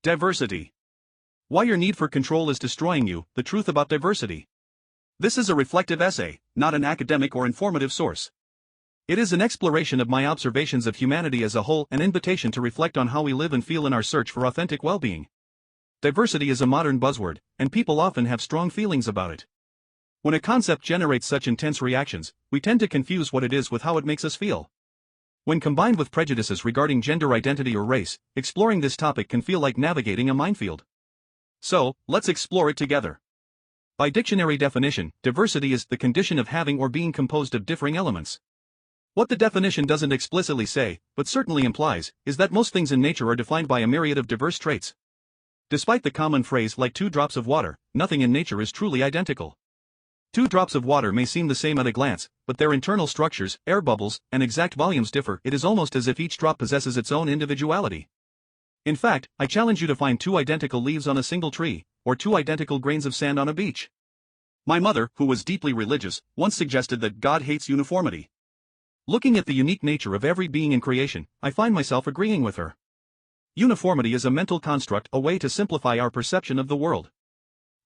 Diversity. Why your need for control is destroying you, the truth about diversity. This is a reflective essay, not an academic or informative source. It is an exploration of my observations of humanity as a whole, an invitation to reflect on how we live and feel in our search for authentic well-being. Diversity is a modern buzzword, and people often have strong feelings about it. When a concept generates such intense reactions, we tend to confuse what it is with how it makes us feel. When combined with prejudices regarding gender identity or race, exploring this topic can feel like navigating a minefield. So, let's explore it together. By dictionary definition, diversity is the condition of having or being composed of differing elements. What the definition doesn't explicitly say, but certainly implies, is that most things in nature are defined by a myriad of diverse traits. Despite the common phrase like 2 drops of water, nothing in nature is truly identical. 2 drops of water may seem the same at a glance, but their internal structures, air bubbles, and exact volumes differ. It is almost as if each drop possesses its own individuality. In fact, I challenge you to find 2 identical leaves on a single tree, or 2 identical grains of sand on a beach. My mother, who was deeply religious, once suggested that God hates uniformity. Looking at the unique nature of every being in creation, I find myself agreeing with her. Uniformity is a mental construct, a way to simplify our perception of the world.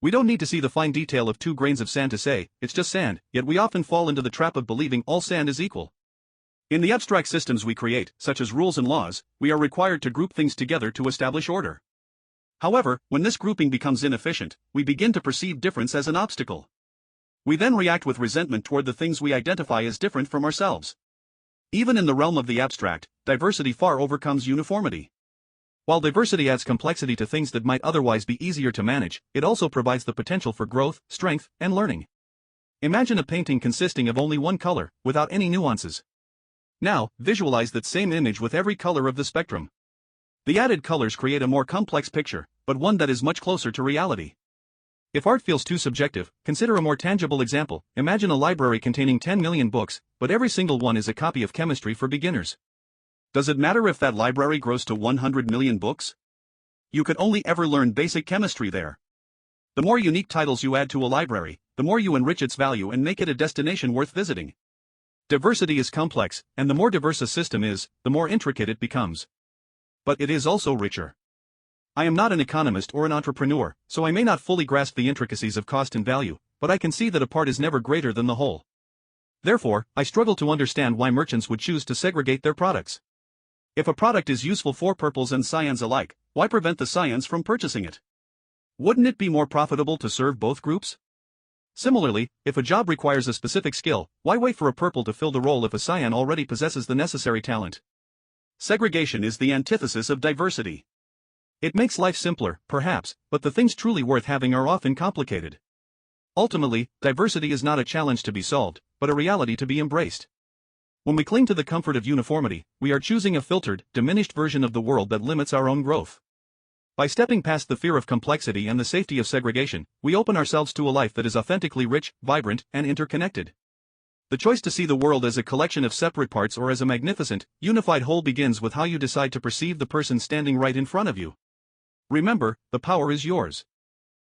We don't need to see the fine detail of 2 grains of sand to say, it's just sand, yet we often fall into the trap of believing all sand is equal. In the abstract systems we create, such as rules and laws, we are required to group things together to establish order. However, when this grouping becomes inefficient, we begin to perceive difference as an obstacle. We then react with resentment toward the things we identify as different from ourselves. Even in the realm of the abstract, diversity far overcomes uniformity. While diversity adds complexity to things that might otherwise be easier to manage, it also provides the potential for growth, strength, and learning. Imagine a painting consisting of only one color, without any nuances. Now, visualize that same image with every color of the spectrum. The added colors create a more complex picture, but one that is much closer to reality. If art feels too subjective, consider a more tangible example. Imagine a library containing 10 million books, but every single one is a copy of Chemistry for Beginners. Does it matter if that library grows to 100 million books? You could only ever learn basic chemistry there. The more unique titles you add to a library, the more you enrich its value and make it a destination worth visiting. Diversity is complex, and the more diverse a system is, the more intricate it becomes. But it is also richer. I am not an economist or an entrepreneur, so I may not fully grasp the intricacies of cost and value, but I can see that a part is never greater than the whole. Therefore, I struggle to understand why merchants would choose to segregate their products. If a product is useful for purples and cyans alike, why prevent the cyans from purchasing it? Wouldn't it be more profitable to serve both groups? Similarly, if a job requires a specific skill, why wait for a purple to fill the role if a cyan already possesses the necessary talent? Segregation is the antithesis of diversity. It makes life simpler, perhaps, but the things truly worth having are often complicated. Ultimately, diversity is not a challenge to be solved, but a reality to be embraced. When we cling to the comfort of uniformity, we are choosing a filtered, diminished version of the world that limits our own growth. By stepping past the fear of complexity and the safety of segregation, we open ourselves to a life that is authentically rich, vibrant, and interconnected. The choice to see the world as a collection of separate parts or as a magnificent, unified whole begins with how you decide to perceive the person standing right in front of you. Remember, the power is yours.